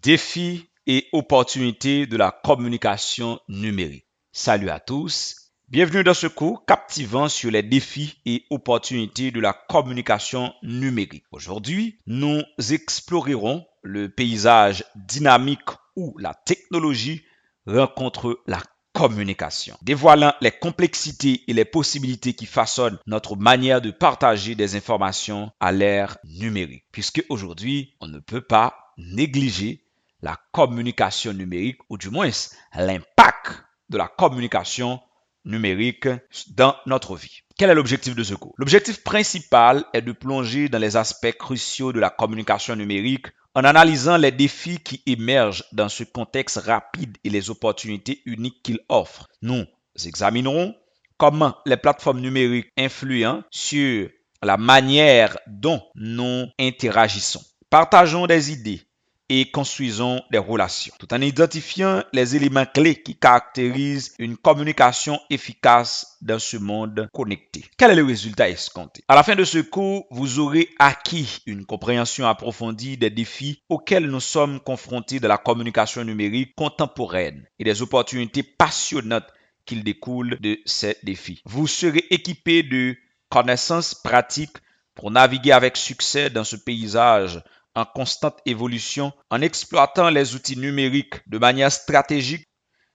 Défis et opportunités de la communication numérique. Salut à tous, bienvenue dans ce cours captivant sur les défis et opportunités de la communication numérique. Aujourd'hui, nous explorerons le paysage dynamique où la technologie rencontre la communication, dévoilant les complexités et les possibilités qui façonnent notre manière de partager des informations à l'ère numérique. Puisque aujourd'hui, on ne peut pas négliger la communication numérique, ou du moins l'impact de la communication numérique dans notre vie. Quel est l'objectif de ce cours? L'objectif principal est de plonger dans les aspects cruciaux de la communication numérique en analysant les défis qui émergent dans ce contexte rapide et les opportunités uniques qu'il offre. Nous examinerons comment les plateformes numériques influent sur la manière dont nous interagissons. Partageons des idées et construisons des relations, tout en identifiant les éléments clés qui caractérisent une communication efficace dans ce monde connecté. Quel est le résultat escompté? À la fin de ce cours, vous aurez acquis une compréhension approfondie des défis auxquels nous sommes confrontés dans la communication numérique contemporaine et des opportunités passionnantes qu'il découle de ces défis. Vous serez équipé de connaissances pratiques pour naviguer avec succès dans ce paysage en constante évolution, en exploitant les outils numériques de manière stratégique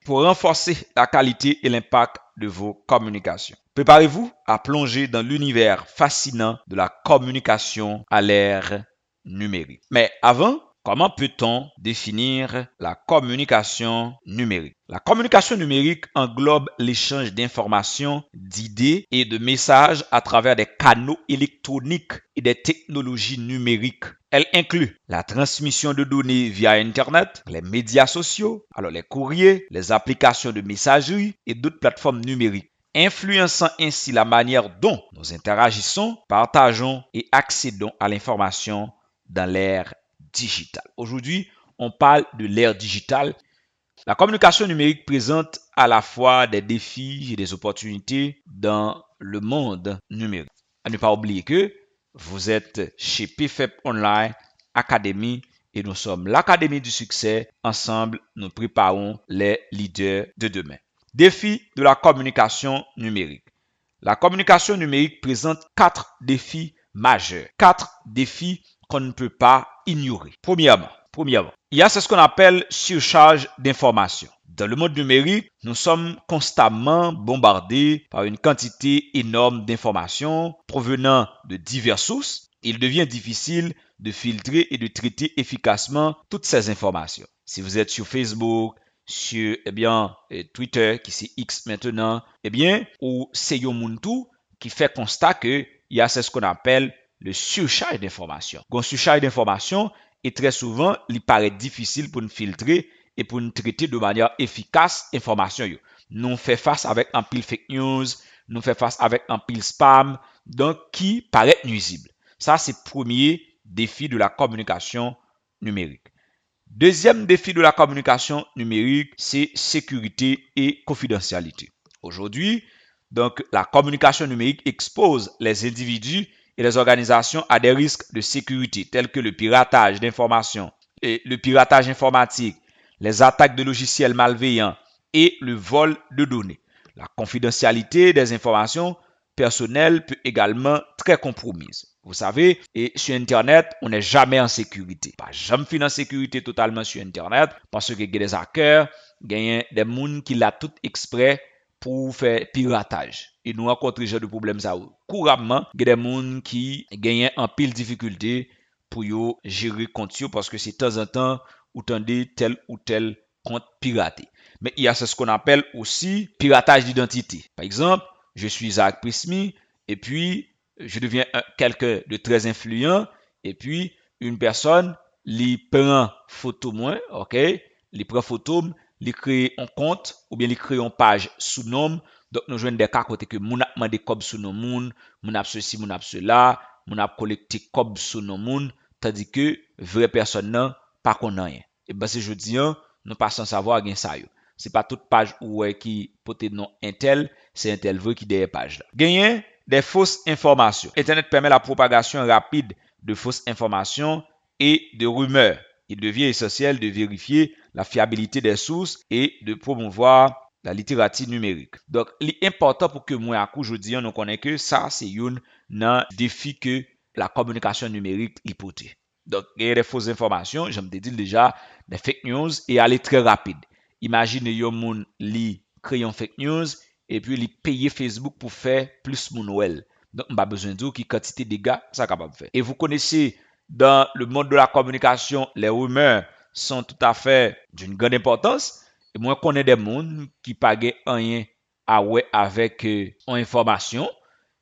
pour renforcer la qualité et l'impact de vos communications. Préparez-vous à plonger dans l'univers fascinant de la communication à l'ère numérique. Mais avant, comment peut-on définir la communication numérique? La communication numérique englobe l'échange d'informations, d'idées et de messages à travers des canaux électroniques et des technologies numériques. Elle inclut la transmission de données via Internet, les médias sociaux, alors les courriers, les applications de messagerie et d'autres plateformes numériques, influençant ainsi la manière dont nous interagissons, partageons et accédons à l'information dans l'ère digitale. Aujourd'hui, on parle de l'ère digitale. La communication numérique présente à la fois des défis et des opportunités dans le monde numérique. À ne pas oublier que vous êtes chez PFEP Online Academy et nous sommes l'Académie du succès. Ensemble, nous préparons les leaders de demain. Défis de la communication numérique. La communication numérique présente 4 défis majeurs. 4 défis qu'on ne peut pas ignorer. Premièrement, il y a ce qu'on appelle surcharge d'informations. Dans le monde numérique, nous sommes constamment bombardés par une quantité énorme d'informations provenant de diverses sources. Il devient difficile de filtrer et de traiter efficacement toutes ces informations. Si vous êtes sur Facebook, sur Twitter, qui c'est X maintenant, ou c'est Yomuntu qui fait constat qu'il y a ce qu'on appelle le surcharge d'informations. Une surcharge d'informations et très souvent, il paraît difficile pour nous filtrer et pour nous traiter de manière efficace l'information. Nous faisons face avec un pile fake news, nous faisons face avec un pile spam, donc qui paraît nuisible. Ça, c'est le premier défi de la communication numérique. Deuxième défi de la communication numérique, c'est sécurité et confidentialité. Aujourd'hui, donc, la communication numérique expose les individus et les organisations à des risques de sécurité tels que le piratage d'informations et le piratage informatique, les attaques de logiciels malveillants et le vol de données. La confidentialité des informations personnelles peut également être très compromise. Vous savez, et sur Internet, on n'est jamais en sécurité. Pas jamais en sécurité totalement sur Internet parce que il y a des hackers, il y a des gens qui l'ont tout exprès pour faire piratage. Et nous rencontrons ce genre de problème ça couramment. Il y a des gens qui gagnent en pile difficulté pour gérer compte parce que c'est de temps en temps ou tendez tel ou tel compte piraté. Mais il y a ce qu'on appelle aussi piratage d'identité. Par exemple, je suis Zach Prismi et puis je deviens quelqu'un de très influent et puis une personne lui prend photo moi, OK? Lui prend photo, lui crée un compte ou bien lui crée une page sous nom. Donc nous jouons des cas côté que moun a demandé comme sous nom moun a ceci, moun a cela, moun a collecté comme sous nom moun, tandis que vraie personne non pas connaît rien. Et ben c'est jeudi nous pas sans savoir gain ça yo. C'est pas toute page où qui pote non intel, c'est intel vrai qui derrière page là. Gagner des fausses informations. Internet permet la propagation rapide de fausses informations et de rumeurs. Il devient essentiel de vérifier la fiabilité des sources et de promouvoir la littératie numérique. Donc, l'important pour que moi, à coup, je dis, nous connaissons que ça, c'est un défi que la communication numérique hypothèse. Donc, il y a des fausses informations, je me dis déjà, des fake news et aller très rapide. Imaginez, yon moun li créer une fake news et puis li payer Facebook pour faire plus moun well. Donc, on pas besoin de dire qui quantité de dégâts ça capable de faire. Et vous connaissez, dans le monde de la communication, les rumeurs sont tout à fait d'une grande importance. Et moi, je connais des gens qui pas rien à ouais avec une information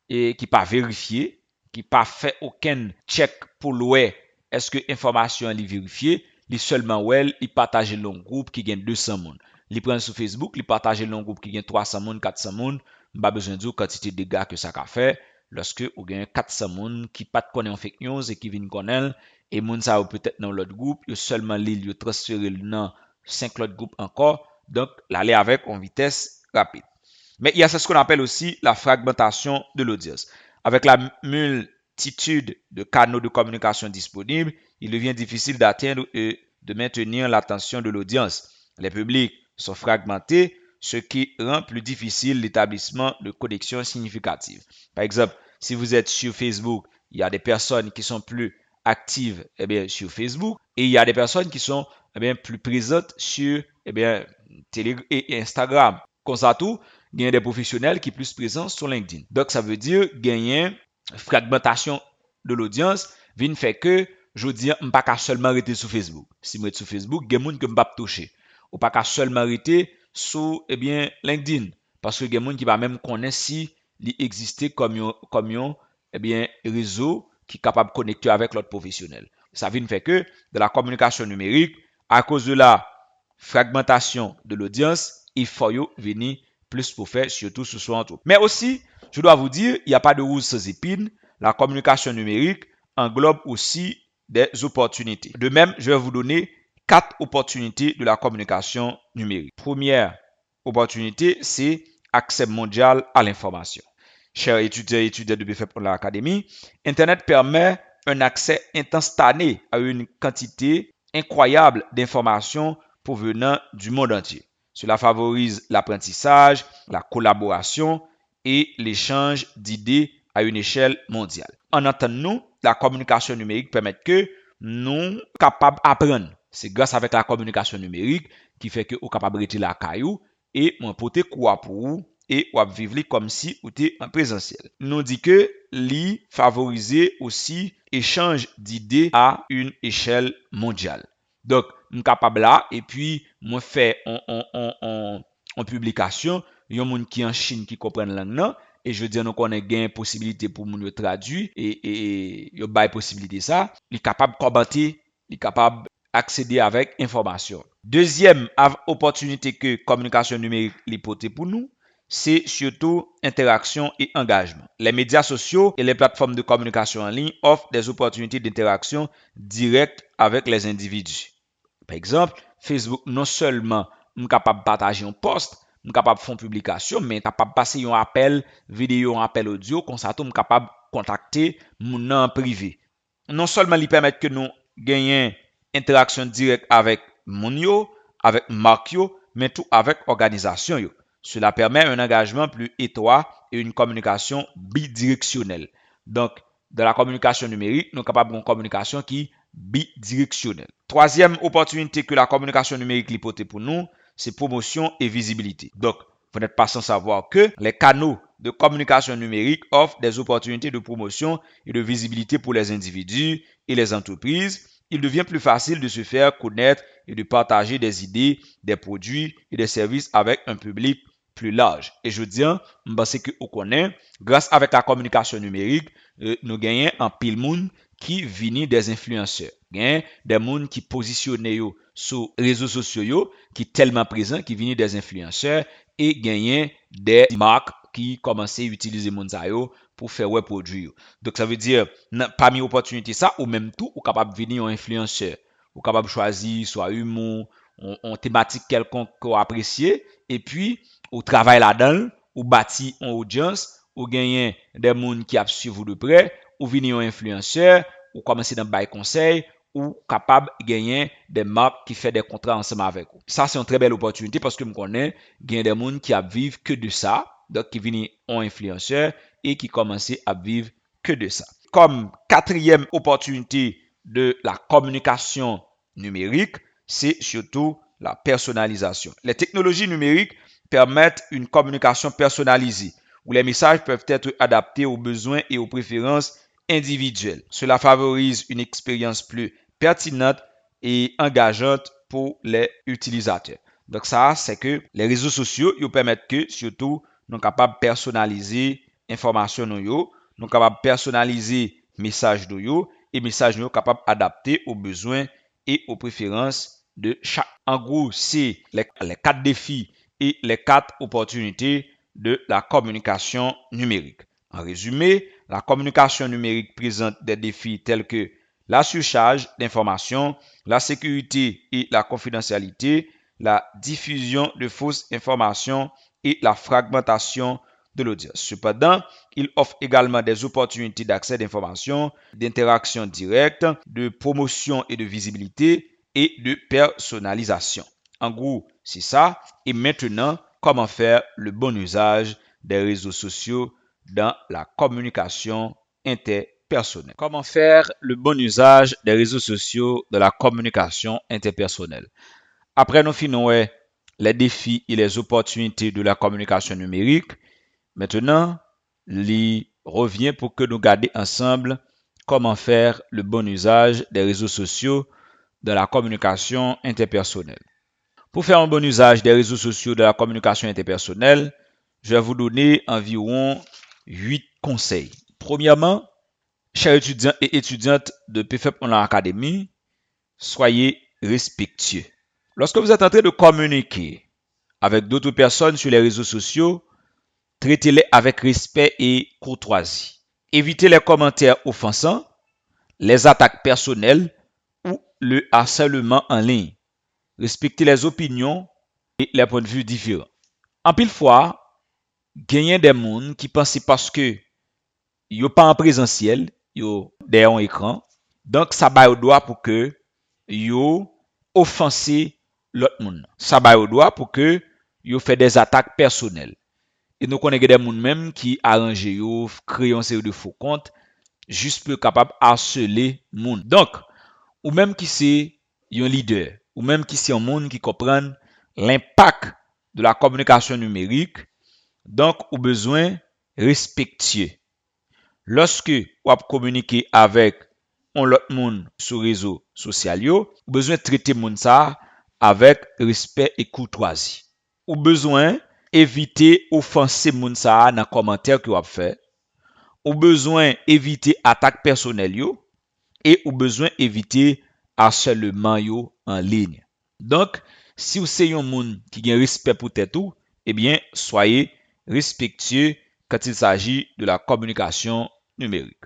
et qui pas vérifié, qui pas fait aucun check pour l'oué est-ce que information est vérifiée, li seulement well, il partage dans groupe qui gagne 200 moun. Li prend sur Facebook, li partage dans groupe qui gagne 300 moun, 400 moun, pas besoin de dire quantité de dégâts que ça a fait lorsque ou gagne 400 moun qui pas connaît en fake news et qui vient connaître et moun ça peut-être dans l'autre groupe, yo seulement li yo transférer dans 5 autres groupes encore, donc l'aller avec en vitesse rapide. Mais il y a ce qu'on appelle aussi la fragmentation de l'audience. Avec la multitude de canaux de communication disponibles, il devient difficile d'atteindre et de maintenir l'attention de l'audience. Les publics sont fragmentés, ce qui rend plus difficile l'établissement de connexions significatives. Par exemple, si vous êtes sur Facebook, il y a des personnes qui sont plus actives sur Facebook et il y a des personnes qui sont plus présentes sur Telegram et Instagram. Comme ça tout, il y a des professionnels qui sont plus présents sur LinkedIn. Donc, ça veut dire gagner fragmentation de l'audience vient fait que je dis on pas seulement rester sur Facebook. Si moi sur Facebook, il y a des gens que je pas toucher. Ou pas seulement rester sur LinkedIn parce que il y a des gens qui va même connaître si il existait comme un réseau qui est capable de connecter avec l'autre professionnel. Ça vient fait que de la communication numérique à cause de la fragmentation de l'audience, il faut venir plus pour faire, surtout ce soir. Mais aussi, je dois vous dire, il n'y a pas de rose sans épines. La communication numérique englobe aussi des opportunités. De même, je vais vous donner 4 opportunités de la communication numérique. Première opportunité, c'est accès mondial à l'information. Chers étudiants et étudiantes de BFEP pour l'Académie, Internet permet un accès instantané à une quantité incroyable d'informations provenant du monde entier. Cela favorise l'apprentissage, la collaboration et l'échange d'idées à une échelle mondiale. En entendant, la communication numérique permet que nous capables d'apprendre. C'est grâce avec la communication numérique qui fait que nous capables de la caillou et mon pote quoi pour vous et ou vivre comme si vous étiez en présentiel. Nous dit que li favoriser aussi échange d'idées à une échelle mondiale. Donc, je capable là et puis moi fait en publication, il y a monde qui en Chine qui comprennent langue là et je veux dire nous connaît gain possibilité pour nous traduire et yo bail possibilité ça, il est capable commenter, il est capable accéder avec information. Deuxième opportunité que communication numérique l'hypothèse pour nous, c'est surtout interaction et engagement. Les médias sociaux et les plateformes de communication en ligne offrent des opportunités d'interaction directe avec les individus. Par exemple, Facebook non seulement est capable de partager un post, est capable de faire une publication, mais est capable de passer un appel vidéo, un appel audio, comme ça, est capable de contacter mon en privé. Non seulement il permet que nous gagnions interaction directe avec mon yo, avec marque yo, mais tout avec organisation yo. Cela permet un engagement plus étroit et une communication bidirectionnelle. Donc, dans la communication numérique, nous sommes capables d'une communication qui est bidirectionnelle. Troisième opportunité que la communication numérique l'hypothèse pour nous, c'est promotion et visibilité. Donc, vous n'êtes pas sans savoir que les canaux de communication numérique offrent des opportunités de promotion et de visibilité pour les individus et les entreprises. Il devient plus facile de se faire connaître et de partager des idées, des produits et des services avec un public plus large. Et je dis, je pense que vous connaissez, grâce avec la communication numérique, nous gagnons un pile monde qui vient des influenceurs. Des gens qui positionnent sur les réseaux sociaux, qui sont tellement présents, qui viennent des influenceurs et gagnent des marques qui commencent à utiliser mon pour faire web produits. Donc ça veut dire parmi opportunités ça ou même tout ou capable de venir un influenceur, ou capable de choisir soit humour, on thématique quelconque qu'on apprécie et puis ou travaille là-dedans, ou bâti une audience, ou gagner des gens qui suivent de près, ou venir un influenceur, ou commencer dans bail conseil, ou capable de gagner des marques qui fait des contrats ensemble avec vous. Ça, c'est une très belle opportunité parce que je connais, il y a des gens qui vivent que de ça, donc qui viennent en influenceur et qui commencent à vivre que de ça. Comme quatrième opportunité de la communication numérique, c'est surtout la personnalisation. Les technologies numériques permettent une communication personnalisée où les messages peuvent être adaptés aux besoins et aux préférences individuelles. Cela favorise une expérience plus pertinente et engageante pour les utilisateurs. Donc ça, c'est que les réseaux sociaux, ils permettent que, surtout, nous sommes capables de personnaliser l'information, nous sommes capables de personnaliser message et message nous capables d'adapter aux besoins et aux préférences de chaque. En gros, c'est les 4 défis et les 4 opportunités de la communication numérique. En résumé, la communication numérique présente des défis tels que la surcharge d'informations, la sécurité et la confidentialité, la diffusion de fausses informations et la fragmentation de l'audience. Cependant, il offre également des opportunités d'accès d'informations, d'interaction directe, de promotion et de visibilité et de personnalisation. En gros, c'est ça. Et maintenant, comment faire le bon usage des réseaux sociaux dans la communication interpersonnelle. Comment faire le bon usage des réseaux sociaux dans la communication interpersonnelle. Après nous finissons les défis et les opportunités de la communication numérique, maintenant, il revient pour que nous gardions ensemble comment faire le bon usage des réseaux sociaux dans la communication interpersonnelle. Pour faire un bon usage des réseaux sociaux dans la communication interpersonnelle, je vais vous donner environ 8 conseils. Premièrement, chers étudiants et étudiantes de PFEP Online Academy, soyez respectueux. Lorsque vous êtes en train de communiquer avec d'autres personnes sur les réseaux sociaux, traitez-les avec respect et courtoisie. Évitez les commentaires offensants, les attaques personnelles ou le harcèlement en ligne. Respectez les opinions et les points de vue différents. En pile fois, gagner des gens qui pensent parce que yo pas en présentiel, yo derrière un écran, donc ça va au droit pour que yo offenser l'autre monde. Ça va au droit pour que yo fait des attaques personnelles. Et nous connaissons des gens même qui arrangent yo, créent une série de faux comptes juste pour capable harceler monde. Donc, ou même qui c'est un leader, ou même qui c'est un monde qui comprend l'impact de la communication numérique, donc ou besoin respectueux. Lorsque vous communiquez avec un autre monde sur les réseaux sociaux, vous besoin de traiter monde ça avec respect et courtoisie. Ou besoin éviter offenser monde ça dans commentaire que vous fait. Ou besoin éviter attaque personnelle yo et ou besoin éviter harcèlement yo en ligne. Donc, si vous êtes un monde qui a respect pour tout, eh bien, soyez respectueux quand il s'agit de la communication numérique.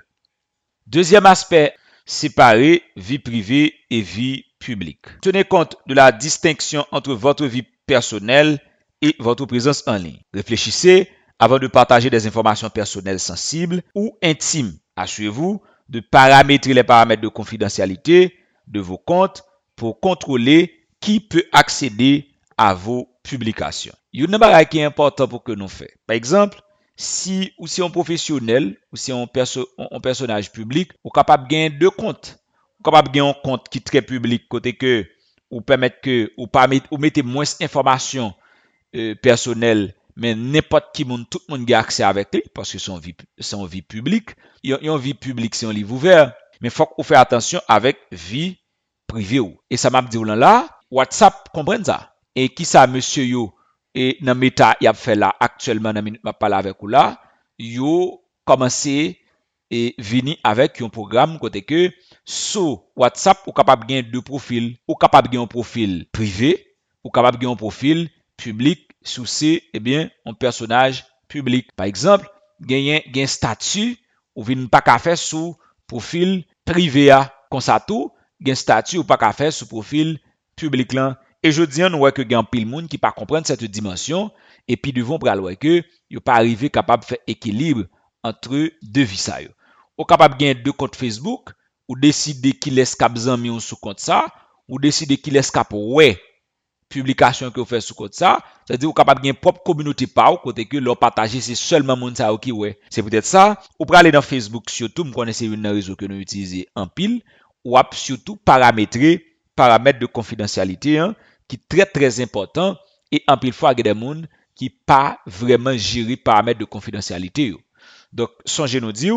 Deuxième aspect, séparer vie privée et vie publique. Tenez compte de la distinction entre votre vie personnelle et votre présence en ligne. Réfléchissez avant de partager des informations personnelles sensibles ou intimes. Assurez-vous de paramétrer les paramètres de confidentialité de vos comptes pour contrôler qui peut accéder à vos publications. Il y a une chose qui est important pour que nous fassions. Par exemple, si ou si un professionnel ou si un personnage public, ou capable de gagner 2 comptes. Ou capable de gagner un compte qui est très public, côté que ou permettre que ou mettez moins d'informations personnelles, mais n'importe qui tout le monde a accès avec lui parce que c'est une vie publique. Une vie publique, c'est un livre ouvert, mais il faut qu'on fasse attention avec vie privée. Et ça m'a dit là, WhatsApp comprend ça. Et qui ça monsieur yo et dans méta y a fait là actuellement dans minute m'a parler avec vous là, yo commencé et venir avec un programme côté que sur WhatsApp ou capable gagner 2 profils, ou capable gagner un profil privé, ou capable gagner un profil public sous c'est eh bien un personnage public. Par exemple, gagner un statut ou vinn pas qu'à faire sous profil privé comme ça tout, gain statut ou pas qu'à faire sous profil public là. Et je dis on voit que gain pile monde qui pas comprendre cette dimension et puis devons pral voir que yo pas arrivé capable faire équilibre entre deux vies ça yo. Ou capable gagner 2 comptes Facebook ou décider qui laisse cap zanmi ou sous compte ça, ou décider qui laisse cap ouais publication que vous faites sous compte ça, c'est-à-dire vous capable une propre communauté pas ou côté que leur partager c'est seulement monde ça qui ouais. C'est peut-être ça, ou pour aller dans Facebook surtout, me connaissez une réseau que nous utilisons en pile, ou surtout paramétrer paramètres de confidentialité hein, qui est très important et en pile fois il y a des gens qui pas vraiment gérer paramètres de confidentialité. Yo. Donc songez nous dire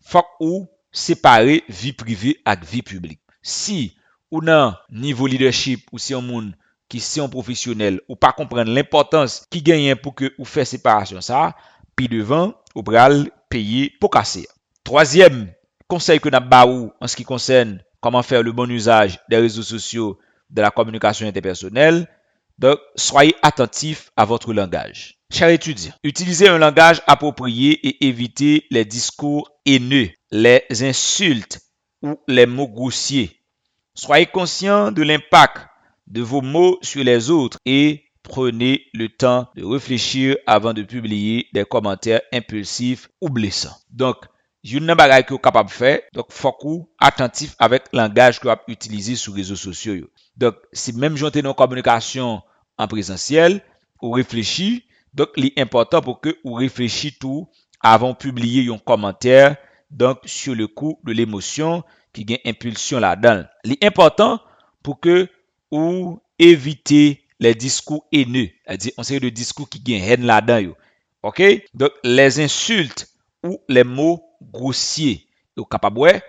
faut ou séparer vie privée avec vie publique. Si ou nan niveau leadership ou si un monde qui c'est un professionnel ou pas comprendre l'importance qui gagne pour que ou faire séparation ça, puis devant ou pral payer pour casser. Troisième conseil que n'a ba ou en ce qui concerne comment faire le bon usage des réseaux sociaux de la communication interpersonnelle, donc soyez attentifs à votre langage. Chers étudiants, utilisez un langage approprié et évitez les discours haineux, les insultes ou les mots grossiers. Soyez conscient de l'impact de vos mots sur les autres et prenez le temps de réfléchir avant de publier des commentaires impulsifs ou blessants. Donc, une bagay que vous capable de faire, donc faut que attentif avec le langage que vous utilisez sur les réseaux sociaux. Donc, si même j'entends une communication en présentiel, ou réfléchir, donc l'important pour que vous réfléchissiez tout avant de publier un commentaire, donc sur le coup de l'émotion qui gagne impulsion là-dedans. L'important pour que ou éviter les discours haineux, c'est-à-dire on sait de discours qui gagne haine là-dedans. OK? Donc les insultes ou les mots grossiers, ou capable ouais,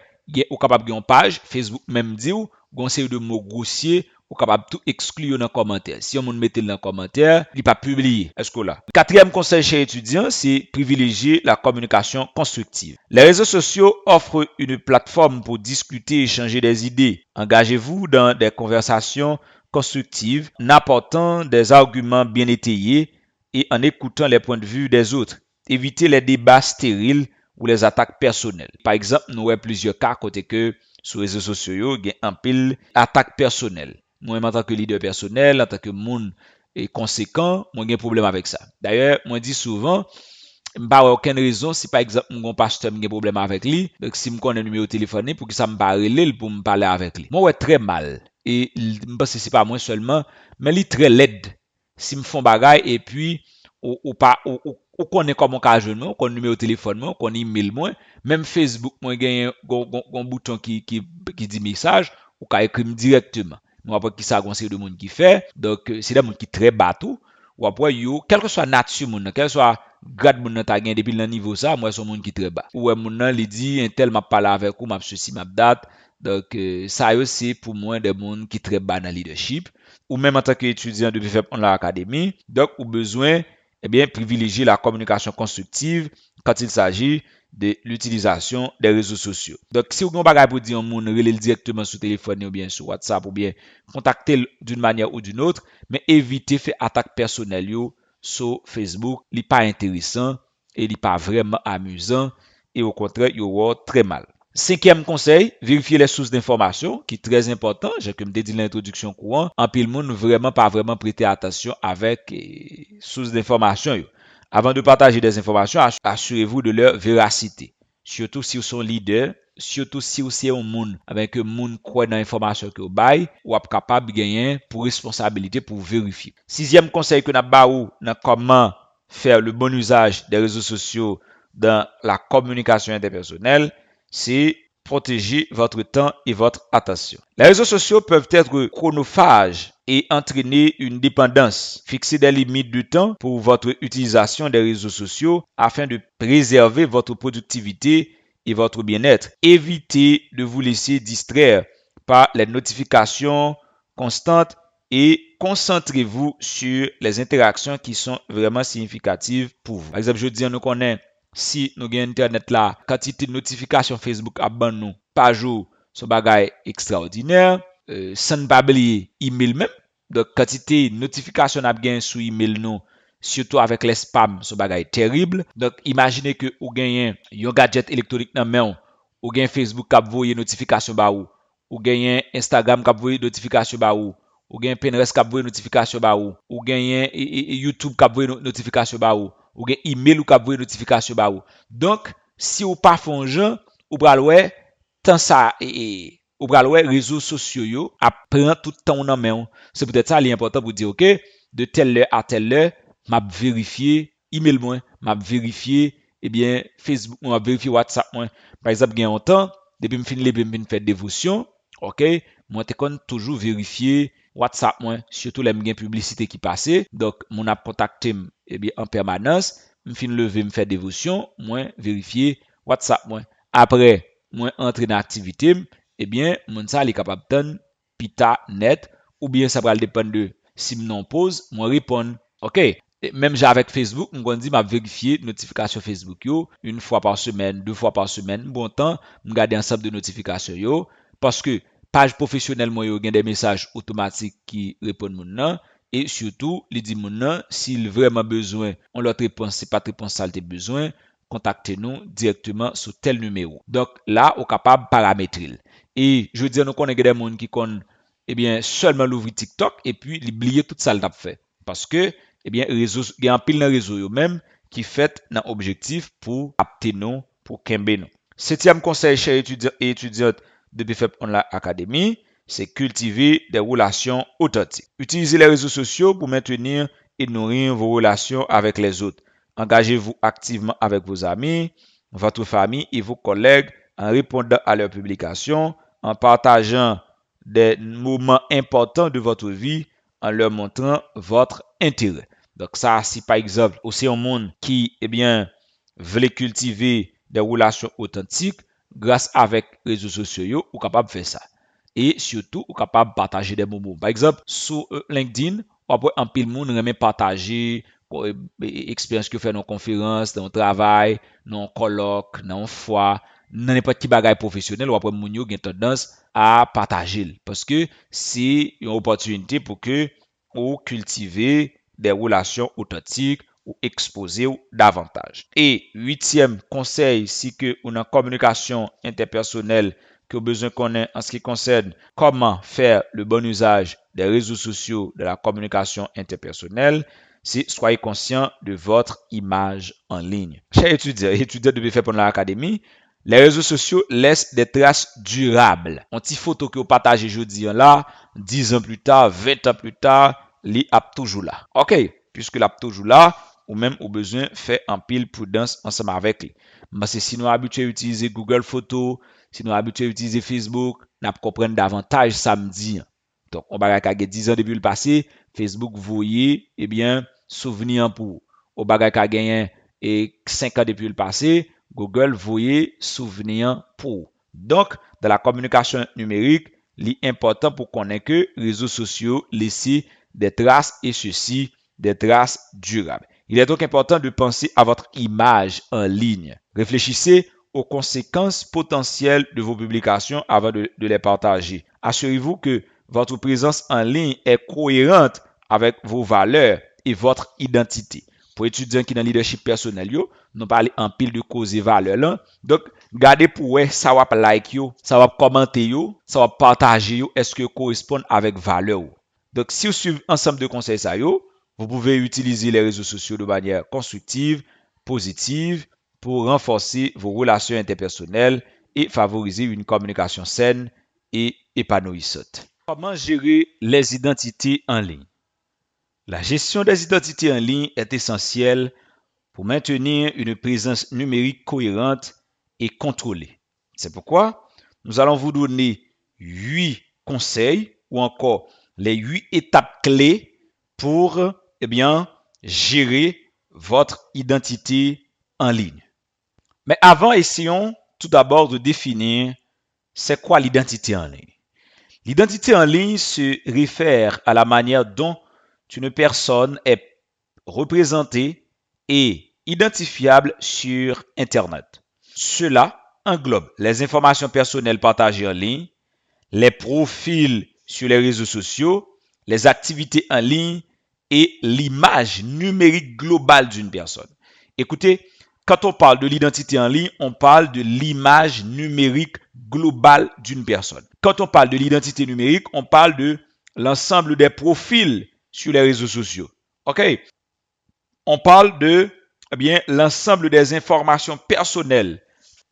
ou capable une page Facebook même dit ou gon série de mots grossiers ou capable tout exclure dans commentaire. Si on mette dans commentaire, il pas publier. Est-ce que là? Quatrième conseil chez étudiants, c'est privilégier la communication constructive. Les réseaux sociaux offrent une plateforme pour discuter et échanger des idées. Engagez-vous dans des conversations constructives, en apportant des arguments bien étayés et en écoutant les points de vue des autres. Évitez les débats stériles ou les attaques personnelles. Par exemple, nous avons plusieurs cas côté que sur les réseaux sociaux, il y a un pile attaque personnelle. Moi, en tant que leader personnel, en tant que monde conséquent, moi, j'ai un problème avec ça. D'ailleurs, moi, dis souvent, pas aucune raison si par exemple mon pasteur a un problème avec lui, donc si me connais numéro téléphone pour que ça me parle pour me parler avec lui. Moi ouais très mal et je pense que c'est pas moi seulement, mais il très laid. Si me font bagaille et puis ou pas ou connaît comment ka joindre moi, connaît numéro téléphone moi, connaît email moi, même Facebook moi gagne un bouton qui dit message ou ka écrire directement. Moi après qui ça conseil de monde qui fait, donc c'est des monde qui très bateau ou après yo quel que soit nature monde, quel que soit grade moun nan ta gen depuis le niveau ça moi son monde qui très bas ou moun nan li dit un tel m'a parlé avec ou m'a ceci m'a date donc ça yo c'est pour moi des monde qui très bas dans leadership ou même en tant qu'étudiant de BFEP Online Academy donc ou besoin eh bien privilégier la communication constructive quand il s'agit de l'utilisation des réseaux sociaux. Donc si vous avez un bagage pour dire moun relève directement sur téléphone ou bien sur WhatsApp ou bien contacter d'une manière ou d'une autre mais évitez faire attaque personnelle yo sur Facebook, il n'est pas intéressant et il n'est pas vraiment amusant et au contraire, il va très mal. Cinquième conseil, vérifier les sources d'information qui est très important. J'ai comme dit l'introduction courant, en pile monde vraiment pas vraiment prêter attention avec sources d'information. Avant de partager des informations, assurez-vous de leur véracité. Surtout si vous sont leader, surtout si vous êtes un monde avec un monde croit dans l'information que vous bail ou êtes capable de gagner pour responsabilité pour vérifier. Sixième conseil que n'a ba ou dans comment faire le bon usage des réseaux sociaux dans la communication interpersonnelle, c'est protéger votre temps et votre attention. Les réseaux sociaux peuvent être chronophages et entraîner une dépendance. Fixez des limites de temps pour votre utilisation des réseaux sociaux afin de préserver votre productivité et votre bien-être. Évitez de vous laisser distraire par les notifications constantes et concentrez-vous sur les interactions qui sont vraiment significatives pour vous. Par exemple, je dis, nous connaissons si nous avons internet là, quantité de notifications Facebook à ban nous par jour, ce bagage extraordinaire. Sans ne pas oublier email même. Donc quantité de notifications à gain sur email nous, surtout avec les spams, ce bagage terrible. Donc imaginez que vous gagnez un gadget électronique dans main, ou gagnez Facebook qui envoie notification ba ou gagnez Instagram qui envoie notification ba ou gagnez Pinterest qui envoie notification ba ou gagnez YouTube qui envoie notification ba ou gagnez email ou qui envoie notification ba ou. Donc si vous pas font gens ou pral ouais tant ça ou pral ouais réseaux sociaux yo apprend tout temps en main. C'est peut-être ça l'important pour dire OK, de telle heure à telle heure, m'a vérifier email moi, m'a vérifier Facebook, m'a vérifier WhatsApp moi. Par exemple, gain un temps depuis me fin lever me faire dévotion, OK, moi te kon toujours vérifier WhatsApp moi, surtout les gain publicité qui passait. Donc mon a contacté en permanence, me fin lever me faire dévotion, moi vérifier WhatsApp moi. Après, moi entrer dans l'activité, mon ça est capable de pita net ou bien ça va dépendre de si non pose, moi répondre. OK. Et même j'ai avec Facebook, on dit m'a vérifier notification Facebook yo une fois par semaine, deux fois par semaine. Bon temps, me garder ensemble de notifications yo parce que page professionnelle moi yo gen des messages automatiques qui répondent mon nan et surtout, il dit mon nan s'il vraiment besoin, on leur réponse, c'est pas réponse ça besoin, contactez-nous directement sur tel numéro. Donc là, on est capable de paramétrer. Et je veux dire, nous connaissons des gens qui connaissent seulement l'ouvrir TikTok et puis l'oublier tout ça l'a fait. Parce que, réseau, il y a un pile dans réseau yo même qui fait un objectif pour apter nous, pour kembe nous. Septième conseil, chers étudiants et étudiantes de BFEP Online Academy, c'est cultiver des relations authentiques. Utilisez les réseaux sociaux pour maintenir et nourrir vos relations avec les autres. Engagez-vous activement avec vos amis, votre famille et vos collègues en répondant à leurs publications, en partageant des moments importants de votre vie, en leur montrant votre intérêt. Donc ça, si par exemple, aussi un monde qui, veut cultiver des relations authentiques, grâce avec les réseaux sociaux, ou capable de faire ça. Et surtout, ou capable de partager des moments. Par exemple, sur LinkedIn, on peut en pile monde remet partager expérience que fait dans conférence, dans travail, dans colloque, dans foi, dans n'importe qui bagage professionnel ou après moun yo gen tendance à partager parce que c'est une opportunité pour que ou cultiver des relations authentiques ou exposer davantage. Et huitième conseil, si que on a communication interpersonnelle que besoin qu'on ait en ce qui concerne comment faire le bon usage des réseaux sociaux de la communication interpersonnelle, c'est soyez conscient de votre image en ligne. Chers étudiants et étudiantes de BFEP Online Academy, les réseaux sociaux laissent des traces durables. On petite photo que vous partagez aujourd'hui là, 10 ans plus tard, 20 ans plus tard, li ap toujours là. OK, puisque l'ap toujours là, ou même au besoin fait en pile prudence ensemble avec lui. Parce que si nous habitués à utiliser Google Photos, si nous habitués à utiliser Facebook, nous comprendre davantage samedi. Donc, on va regarder 10 ans depuis le passé, Facebook voyez, souvenir pour. Au bagage qu'a gagné et 5 ans depuis le passé, Google voyez souvenir pour. Donc, dans la communication numérique, l'important pour connaître que les réseaux sociaux laissent des traces et ceci, des traces durables. Il est donc important de penser à votre image en ligne. Réfléchissez aux conséquences potentielles de vos publications avant de les partager. Assurez-vous que votre présence en ligne est cohérente avec vos valeurs et votre identité. Pour étudiants qui dans le leadership personnel, nous parlons en pile de causes et valeurs là. Donc, gardez pour ça va like yo, ça va commenter yo, ça va partager yo, est-ce que correspond avec valeur. Donc, si vous suivez ensemble de conseils ça yo, vous pouvez utiliser les réseaux sociaux de manière constructive, positive, pour renforcer vos relations interpersonnelles et favoriser une communication saine et épanouissante. Comment gérer les identités en ligne? La gestion des identités en ligne est essentielle pour maintenir une présence numérique cohérente et contrôlée. C'est pourquoi nous allons vous donner 8 conseils ou encore les 8 étapes clés pour gérer votre identité en ligne. Mais avant, essayons tout d'abord de définir c'est quoi l'identité en ligne. L'identité en ligne se réfère à la manière dont une personne est représentée et identifiable sur Internet. Cela englobe les informations personnelles partagées en ligne, les profils sur les réseaux sociaux, les activités en ligne et l'image numérique globale d'une personne. Écoutez, quand on parle de l'identité en ligne, on parle de l'image numérique globale d'une personne. Quand on parle de l'identité numérique, on parle de l'ensemble des profils sur les réseaux sociaux. OK? On parle de l'ensemble des informations personnelles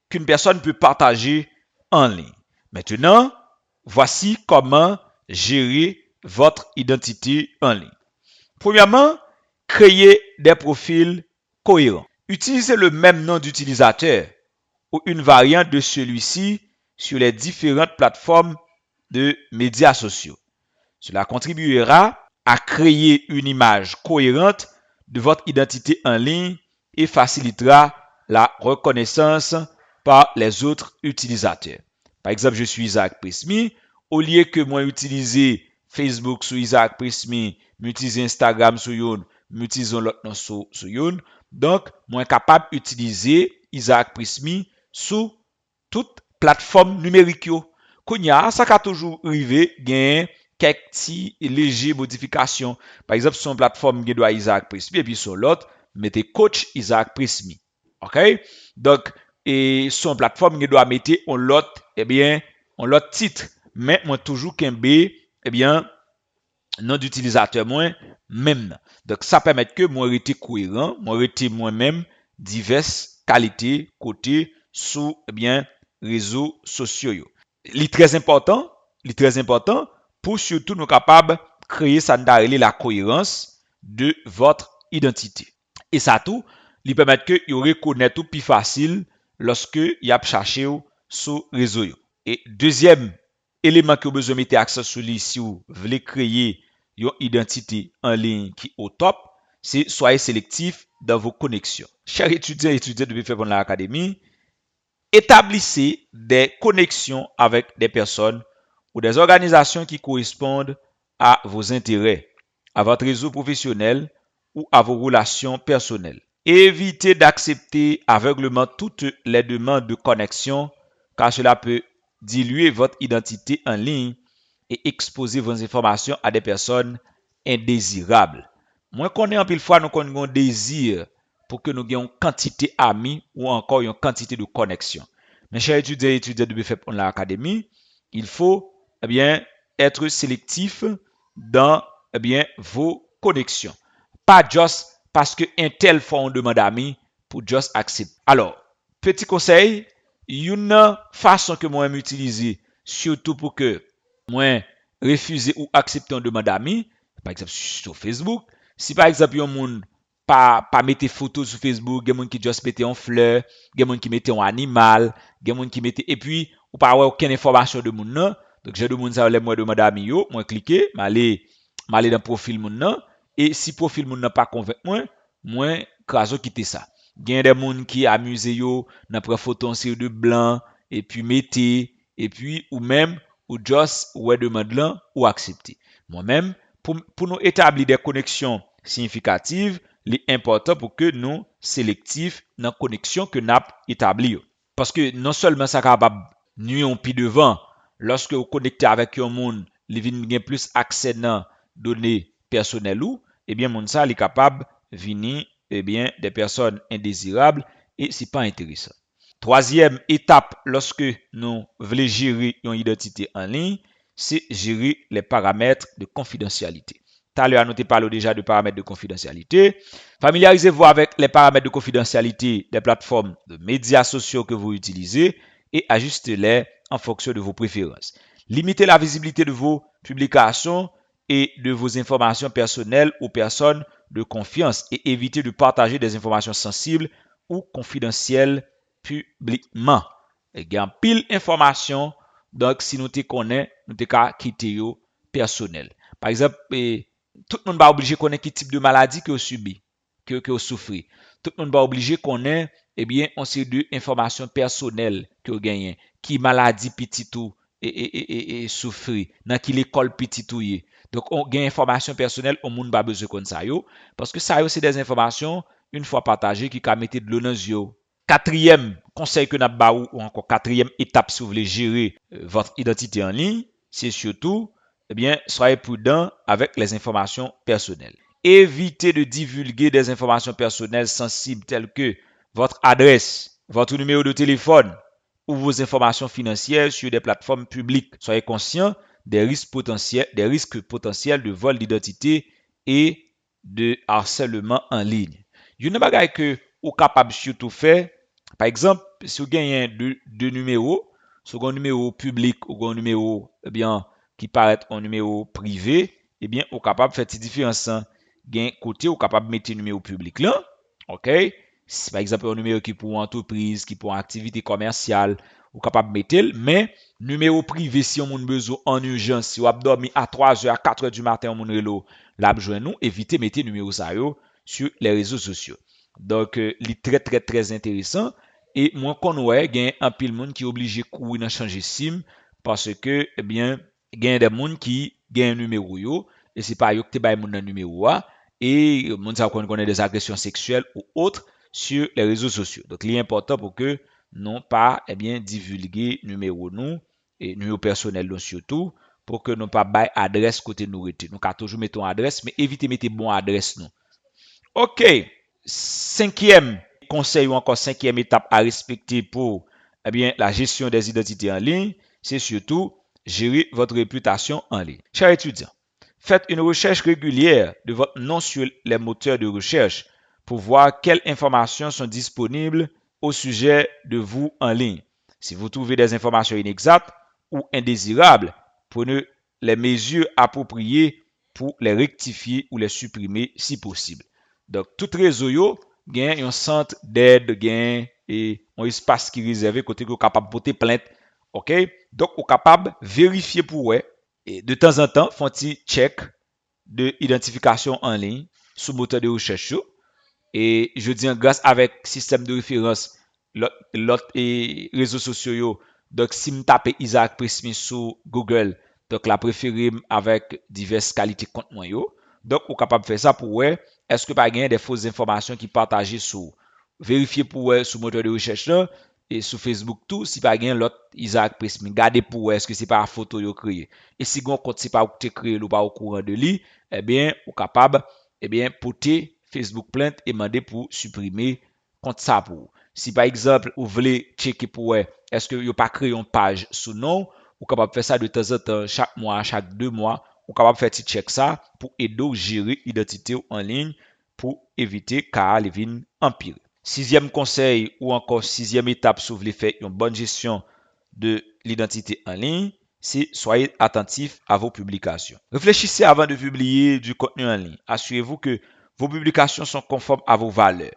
qu'une personne peut partager en ligne. Maintenant, voici comment gérer votre identité en ligne. Premièrement, créer des profils cohérents. Utilisez le même nom d'utilisateur ou une variante de celui-ci sur les différentes plateformes de médias sociaux. Cela contribuera à créer une image cohérente de votre identité en ligne et facilitera la reconnaissance par les autres utilisateurs. Par exemple, je suis Isaac Prismi. Au lieu que moi utiliser Facebook sur Isaac Prismi, m'utiliser Instagram sur Youn, m'utiliser l'autre nom sur Youn. Donc, moi capable d'utiliser Isaac Prismi sur toute plateforme numérique. Kounya, ça a toujours arrivé, gain quelques petits légers modifications. Par exemple, sur une plateforme qui doit Isaac Prismi, et puis sur l'autre, mettez coach Isaac Prismi. OK? Donc, et sur une plateforme qui doit mettre on l'autre, eh bien, on l'autre titre. Mais moi, toujours qu'un B, eh bien, nom d'utilisateur moins, même. Donc, ça permet que moi, rester cohérent, moi, rester moi-même, diverses qualités, côté, sous, eh bien, réseaux sociaux. Il est très important, pour surtout nous capables de créer ça la cohérence de votre identité. Et ça tout, il permet que vous reconnaître tout plus facile lorsque vous a cherché sur réseau. Et deuxième élément que vous besoin mettre accent sur lui si vous voulez créer une identité en ligne qui est au top, c'est soyez sélectif dans vos connexions. Chers étudiants et étudiantes de BFF Online Academy, établissez des connexions avec des personnes ou des organisations qui correspondent à vos intérêts, à votre réseau professionnel ou à vos relations personnelles. Évitez d'accepter aveuglément toutes les demandes de connexion car cela peut diluer votre identité en ligne et exposer vos informations à des personnes indésirables. Moi, qu'on est en pile fois, nous avons un désir pour que nous ayons une quantité d'amis ou encore une quantité de connexions. Mes chers étudiants et étudiantes de BFF Online Academy, il faut eh bien, être sélectif dans eh bien, vos connexions. Pas juste parce que un tel fait une demande d'amis pour juste accepter. Alors, petit conseil, une façon que moi utiliser, surtout pour que moi refuser ou accepter une demande d'amis, par exemple sur Facebook, si par exemple un monde pas mettre photos sur Facebook, il y a des gens qui juste mettent en fleur, il y a des gens qui mettent un animal, il y a des gens qui mettent et puis ou pas avoir aucune information de monde non. Donc j'ai de monde ça les moi de madame yo, moi cliquer, m'aller dans profil monde non et si profil monde n'a pas convainc moi craso quitter ça. Il y a des gens qui amusent yo, n'a prend photo en série de blanc et puis mettez et puis ou même ou juste ouais demande là ou accepter. Moi-même pour nous établir des connexions significatives, il est important pour que nous sélectifs dans la connexion que nous établie. Parce que non seulement ça capable nuire un pied devant, lorsque vous connectez avec un monde, il vient plus accès à données personnelles ou, eh bien, mon ça est capable de venir, eh bien, des personnes indésirables et c'est pas intéressant. Troisième étape lorsque nous voulons gérer une identité en ligne, c'est gérer les paramètres de confidentialité. Tout à l'heure, nous avons parlé déjà de paramètres de confidentialité. Familiarisez-vous avec les paramètres de confidentialité des plateformes de médias sociaux que vous utilisez et ajustez-les en fonction de vos préférences. Limitez la visibilité de vos publications et de vos informations personnelles aux personnes de confiance et évitez de partager des informations sensibles ou confidentielles publiquement. Il y a pile d'informations, donc si nous te connaissons, nous te quitter personnel. Par exemple, tout le monde va obligé de connaître quel type de maladie que vous subissez, que vous souffrez. Tout le monde va obligé de connaître, eh bien, on sait de informations personnelles que vous gagnez, qui maladie petit tout et souffrir, dans quelle école petit tout y. Donc, on gagne information personnelle, on monde pas besoin de ça yo, parce que ça yo c'est des informations une fois partagées qui ka mettre de l'eau dans les Quatrième conseil que nous ou encore quatrième étape si vous voulez gérer votre identité en ligne, c'est surtout eh bien, soyez prudent avec les informations personnelles. Évitez de divulguer des informations personnelles sensibles telles que votre adresse, votre numéro de téléphone ou vos informations financières sur des plateformes publiques. Soyez conscient des risques potentiels de vol d'identité et de harcèlement en ligne. Une bagaille que vous capable surtout faire, par exemple, si vous gagnez deux numéros, Second numéro public ou un numéro qui paraît un numéro privé, ou capable de faire cette différence. Gain côté ou capable de mettre un numéro public là. OK? Si par exemple un numéro qui pour entreprise, qui pour activité commerciale, ou capable de mettre, mais numéro privé si on a besoin en urgence, si on a dormi à 3h, à 4h du matin, on a l'a besoin nous, évitez mettre numéro ça sur les réseaux sociaux. Donc, c'est très, très, très intéressant. Et moi, qu'on ouais, il y a un pile monde qui est obligé de courir dans changer SIM parce que, il y a des gens qui ont un numéro yo, et c'est pas yo que tu as un numéro a, et monde ça connaît des agressions sexuelles ou autres sur les réseaux sociaux. Donc, il est important pour que non pas, divulguer numéro nous, et numéro personnel nous surtout, pour que nous pas bail adresse côté nous rete. Nous ka toujours mettons adresse, mais évitez mettre bon adresse nous. OK. Cinquième conseil ou encore cinquième étape à respecter pour la gestion des identités en ligne, c'est surtout gérer votre réputation en ligne. Chers étudiants, faites une recherche régulière de votre nom sur les moteurs de recherche pour voir quelles informations sont disponibles au sujet de vous en ligne. Si vous trouvez des informations inexactes ou indésirables, prenez les mesures appropriées pour les rectifier ou les supprimer si possible. Donc, tout réseau yo gagne un centre d'aide, gagne et un espace qui est réservé côté que capable porter plainte. OK? Donc, on capable vérifier pour ouais et de temps en temps font un check de identification en ligne sous moteur de recherche et je dis grâce avec système de référence l'autre et réseaux sociaux. Donc, si je tape Isaac Prismi sur Google, donc la préférée avec diverses qualités de contenu. Donc, on est capable de faire ça pour ouais, est-ce que pas gagner des fausses informations qui partagées sur vérifier pour ouais sur moteur de recherche là, et sur Facebook tout, si pas gagner l'autre Isaac Prismi, gardez pour ouais, est-ce que c'est pas la photo yo créé. Et si on compte c'est pas vous créé ou pas au courant de lui, on est capable porter Facebook plainte et demander pour supprimer compte ça pour. Si par exemple, vous voulez checker pour est-ce que vous pas créé une page sous nom, vous capable faire ça de temps en temps, chaque mois, chaque 2 mois, vous capable faire petit check ça pour aider à gérer l'identité en ligne pour éviter qu'à vin empirer. Sixième conseil ou encore sixième étape si vous voulez faire une bonne gestion de l'identité en ligne, c'est soyez attentif à vos publications. Réfléchissez avant de publier du contenu en ligne. Assurez-vous que vos publications sont conformes à vos valeurs.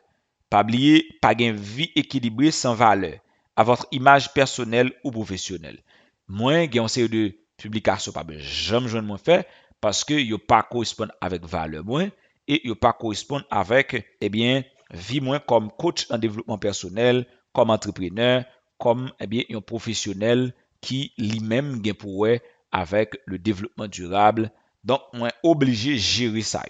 Pas oublier, pas une vie équilibrée sans valeur, à votre image personnelle ou professionnelle. Moins, il y a une série de publications pas jamais je ne faire parce que ne pas correspondent avec valeur moins et ne pas correspondent avec vie moins comme coach en développement personnel, comme entrepreneur, comme un professionnel qui lui-même gagne pour avec le développement durable. Donc, moins obligé de gérer ça.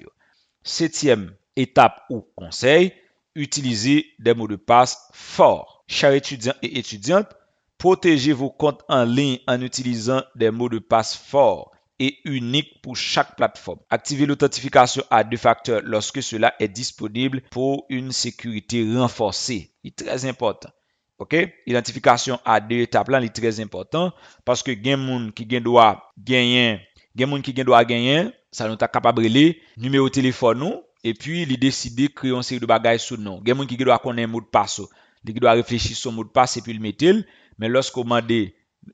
Septième étape ou conseil, utilisez des mots de passe forts. Chers étudiants et étudiantes, protégez vos comptes en ligne en utilisant des mots de passe forts et uniques pour chaque plateforme. Activez l'authentification à 2 facteurs lorsque cela est disponible pour une sécurité renforcée. C'est très important. OK? Identification à 2 étapes là, c'est très important parce que gen moun qui gen doit gagner, ça nous t'a capable de numéro de téléphone nous et puis il décider créer une série de bagages sur nous. Gen moun qui doit connaître mot de passe, il doit réfléchir sur mot de passe et puis le mettre. Mais lorsqu'on demande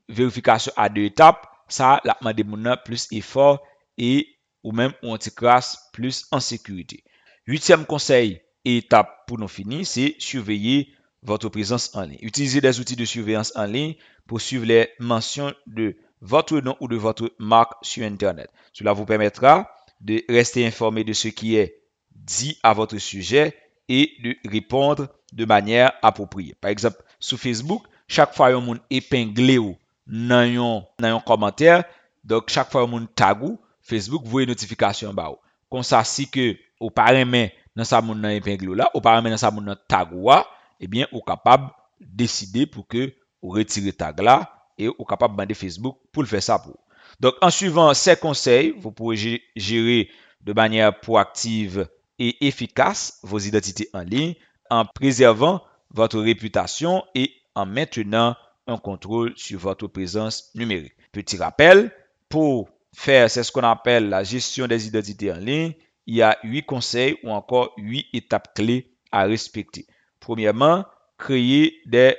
vérification à 2 étapes, ça la demande plus effort et ou même on classe plus en sécurité. Huitième conseil et étape pour nous finir, c'est surveiller votre présence en ligne. Utilisez des outils de surveillance en ligne pour suivre les mentions de votre nom ou de votre marque sur Internet. Cela vous permettra de rester informé de ce qui est dit à votre sujet et de répondre de manière appropriée. Par exemple, sur Facebook, chaque fois que vous épinglez ou dans un commentaire, donc chaque fois que vous tag Facebook voit une notification en bas. Comme ça, si que vous parlez dans sa moun épingle là, ou parlez dans sa moun tag ou capable de décider pour que vous retirez tag là et ou capable de demander Facebook pour le faire ça pour. Donc, en suivant ces conseils, vous pourrez gérer de manière proactive et efficace vos identités en ligne en préservant votre réputation et en maintenant un contrôle sur votre présence numérique. Petit rappel, pour faire ce qu'on appelle la gestion des identités en ligne, il y a 8 conseils ou encore 8 étapes clés à respecter. Premièrement, créer des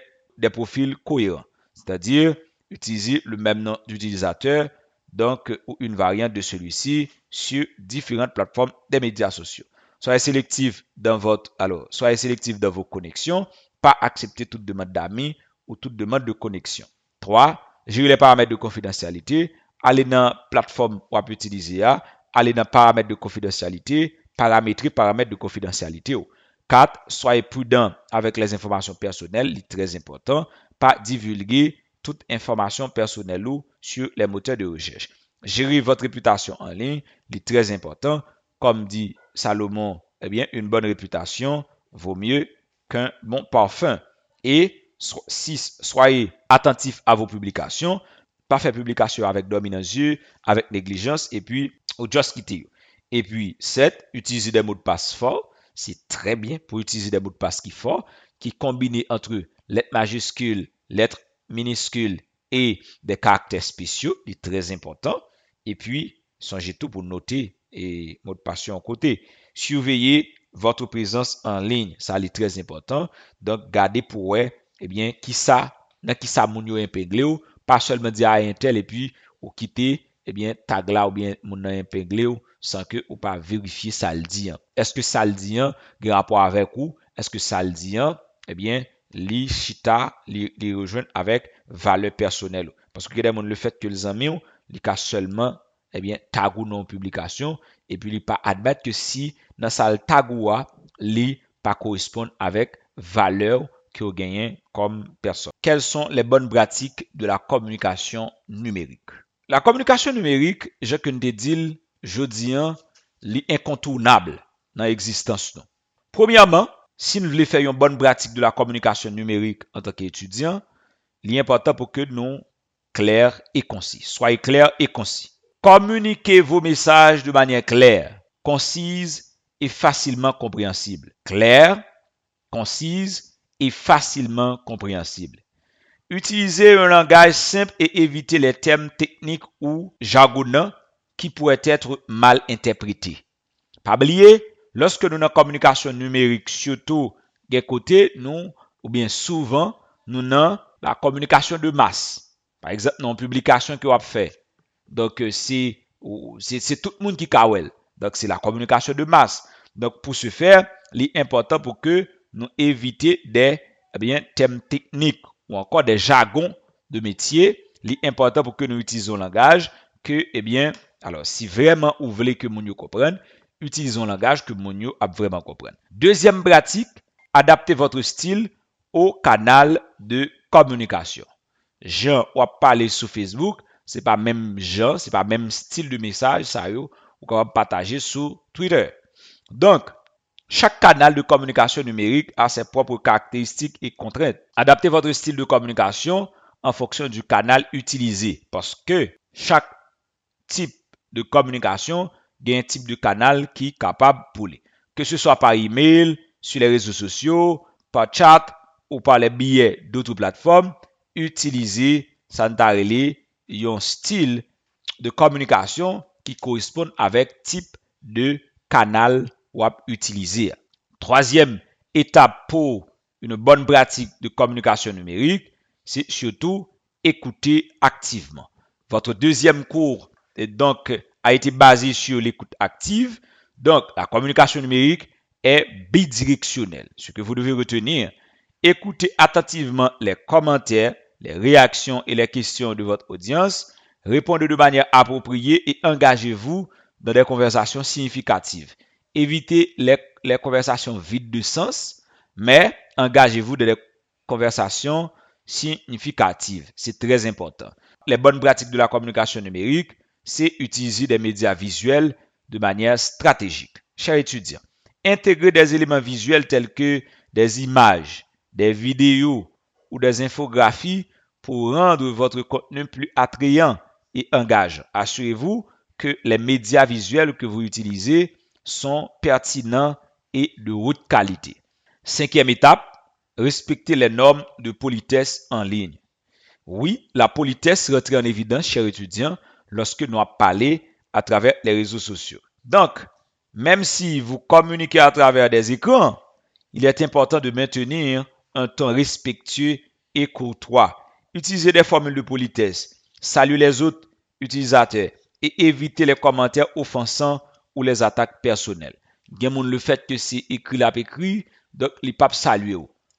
profils cohérents, c'est-à-dire utiliser le même nom d'utilisateur, donc, ou une variante de celui-ci sur différentes plateformes des médias sociaux. Soyez sélectif dans vos connexions, pas accepter toute demande d'amis ou toute demande de connexion. 3. Gérer les paramètres de confidentialité. Allez dans la plateforme ou utiliser, allez dans paramètres de confidentialité, paramétrer paramètres de confidentialité. 4. Soyez prudent avec les informations personnelles, c'est très important, pas divulguer toute information personnelle ou sur les moteurs de recherche. Gérer votre réputation en ligne, c'est très important. Comme dit Salomon, eh bien, une bonne réputation vaut mieux qu'un bon parfum. Et 6. Soyez attentif à vos publications. Pas faire publication avec dominance yeux, avec négligence, et puis, ou just quitter. Et puis, 7. Utilisez des mots de passe forts. C'est très bien pour utiliser des mots de passe qui forts, qui combinent entre lettres majuscules, lettres minuscules et des caractères spéciaux, c'est très important. Et puis, songez tout pour noter et mot de passe en côté. Surveillez votre présence en ligne, ça c'est très important. Donc, gardez pour eh bien, qui ça moun yo épinglé ou, pas seulement dire à un tel et puis ou quitter eh bien tag là ou bien moun épinglé ou sans que ou pas vérifier ça le dit. Est-ce que ça le dit a rapport avec ou? Est-ce que ça le dit eh bien li chita li rejoindre avec valeur personnelle parce que le fait que les amis li ka seulement eh bien tag ou non publication et puis li pas admettre que si dans ça tag ou li pas correspond avec valeur que vous gagnez comme personne. Quelles sont les bonnes pratiques de la communication numérique? La communication numérique, je que te dis, je dis, l'incontournable dans l'existence. Premièrement, si nous voulons faire une bonne pratique de la communication numérique en tant qu'étudiant, l'important pour que nous clairs et concis. Soyez clairs et concis. Communiquez vos messages de manière claire, concise et facilement compréhensible. Claire, concise et facilement compréhensible. Utilisez un langage simple et évitez les termes techniques ou jargonneux qui pourraient être mal interprétés. Pas oublier, lorsque nous avons communication numérique, surtout des côtés, nous, ou bien souvent, nous avons la communication de masse. Par exemple, dans une publication que vous avez fait. Donc, c'est tout le monde qui kawel. Donc, c'est la communication de masse. Donc, pour ce faire, il est important pour que nous évitions des thèmes techniques ou encore des jargons de métier. Il est important pour que nous utilisions le langage que, alors, si vraiment vous voulez que mon comprenne, utilisons le langage que mon a vraiment comprenne. Deuxième pratique, adaptez votre style au canal de communication. Jean, on parler sur Facebook, c'est pas même genre, c'est pas même style de message, ça yo, ou qu'on va partager sur Twitter. Donc, chaque canal de communication numérique a ses propres caractéristiques et contraintes. Adaptez votre style de communication en fonction du canal utilisé parce que chaque type de communication a un type de canal qui est capable pour lui. Que ce soit par email, sur les réseaux sociaux, par chat ou par les billets d'autres plateformes, utilisez un style de communication qui correspond avec type de canal ou utiliser. Troisième étape pour une bonne pratique de communication numérique, c'est surtout écouter activement. Votre deuxième cours a été basé sur l'écoute active. Donc, la communication numérique est bidirectionnelle. Ce que vous devez retenir, écoutez attentivement les commentaires, les réactions et les questions de votre audience. Répondez de manière appropriée et engagez-vous dans des conversations significatives. Évitez les conversations vides de sens, mais engagez-vous dans des conversations significatives. C'est très important. Les bonnes pratiques de la communication numérique, c'est utiliser des médias visuels de manière stratégique. Chers étudiants, intégrer des éléments visuels tels que des images, des vidéos ou des infographies pour rendre votre contenu plus attrayant et engageant. Assurez-vous que les médias visuels que vous utilisez sont pertinents et de haute qualité. Cinquième étape, respecter les normes de politesse en ligne. Oui, la politesse rentre en évidence, chers étudiants, lorsque nous parlons à travers les réseaux sociaux. Donc, même si vous communiquez à travers des écrans, il est important de maintenir un ton respectueux et courtois. Utilisez des formules de politesse. Saluez les autres utilisateurs et évitez les commentaires offensants ou les attaques personnelles. Le fait que c'est écrit là écrit, donc il pas saluer.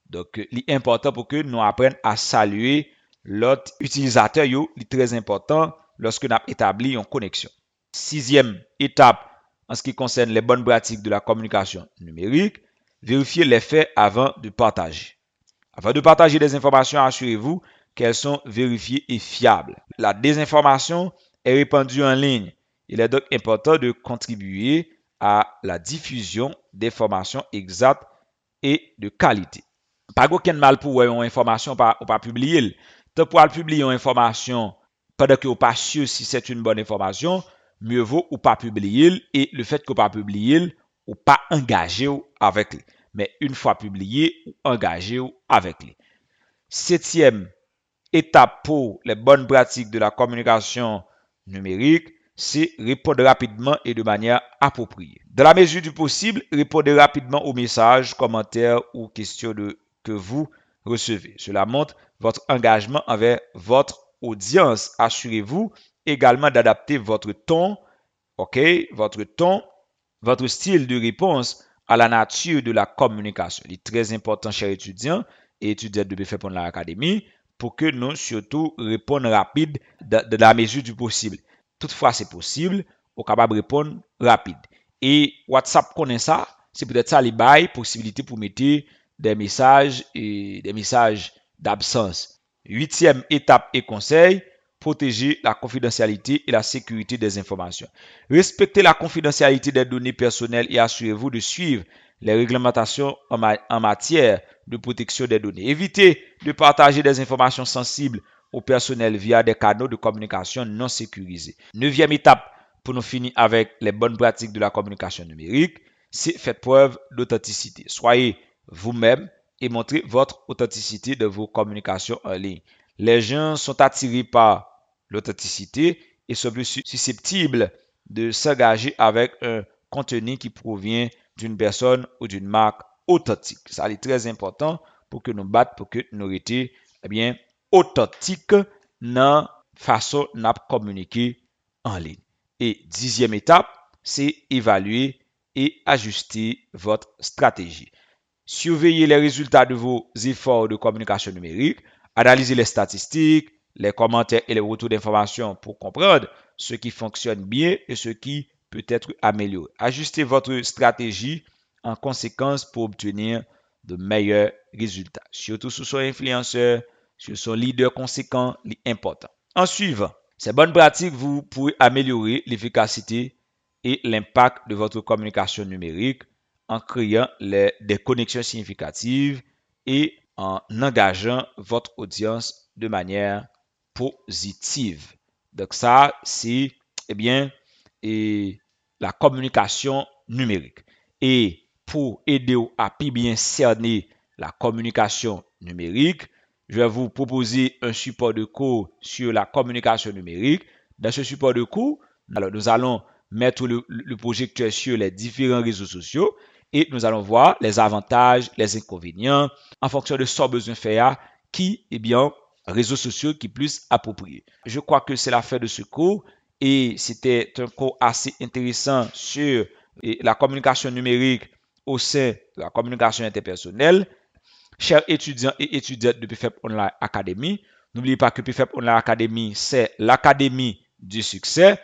Donc l'important pour que nous apprenions à saluer l'autre utilisateur, c'est très important lorsque nous avons établi une connexion. Sixième étape en ce qui concerne les bonnes pratiques de la communication numérique, vérifiez les faits avant de partager. Avant de partager des informations, assurez-vous qu'elles sont vérifiées et fiables. La désinformation est répandue en ligne. Il est donc important de contribuer à la diffusion d'informations exactes et de qualité. Pas aucun mal pour une information ou pas publier. Tant pour publier une information pendant que vous pas sûr si c'est une bonne information, mieux vaut ou pas publier et le fait que vous pas publier ou pas engagé avec lui. Mais une fois publié, ou engagé avec lui. Septième étape pour les bonnes pratiques de la communication numérique, c'est répondre rapidement et de manière appropriée. Dans la mesure du possible, répondez rapidement aux messages, commentaires ou questions que vous recevez. Cela montre votre engagement envers votre audience. Assurez-vous également d'adapter votre ton, votre style de réponse à la nature de la communication. Il est très important, chers étudiants et étudiantes de BFF Online Academy, pour que nous surtout répondons rapide de la mesure du possible. Toutefois, c'est possible, on est capable de répondre rapide. Et WhatsApp connaît ça, c'est peut-être ça, les bails, possibilité pour mettre des messages d'absence. Huitième étape et conseil, protéger la confidentialité et la sécurité des informations. Respectez la confidentialité des données personnelles et assurez-vous de suivre les réglementations en matière de protection des données. Évitez de partager des informations sensibles au personnel via des canaux de communication non sécurisés. Neuvième étape, pour nous finir avec les bonnes pratiques de la communication numérique, c'est faire preuve d'authenticité. Soyez vous-même et montrez votre authenticité de vos communications en ligne. Les gens sont attirés par l'authenticité et sont plus susceptibles de s'engager avec un contenu qui provient d'une personne ou d'une marque authentique. Ça est très important pour que nous battions, pour que nous restions authentiques dans la façon de communiquer en ligne. Et dixième étape, c'est évaluer et ajuster votre stratégie. Surveillez les résultats de vos efforts de communication numérique, analysez les statistiques, les commentaires et les retours d'informations pour comprendre ce qui fonctionne bien et ce qui peut être amélioré. Ajustez votre stratégie en conséquence pour obtenir de meilleurs résultats. Surtout si vous êtes influenceur, si vous êtes leader conséquent, l'important. En suivant, ces bonnes pratiques, vous pourrez améliorer l'efficacité et l'impact de votre communication numérique en créant des connexions significatives et en engageant votre audience de manière positive. Donc ça, c'est la communication numérique. Et pour aider à bien cerner la communication numérique, je vais vous proposer un support de cours sur la communication numérique. Dans ce support de cours, nous allons mettre le projecteur sur les différents réseaux sociaux et nous allons voir les avantages, les inconvénients en fonction de ce besoin faire qui, réseaux sociaux qui plus appropriés. Je crois que c'est la fin de ce cours et c'était un cours assez intéressant sur la communication numérique au sein de la communication interpersonnelle. Chers étudiants et étudiantes de PFEP Online Academy, n'oubliez pas que PFEP Online Academy, c'est l'académie du succès.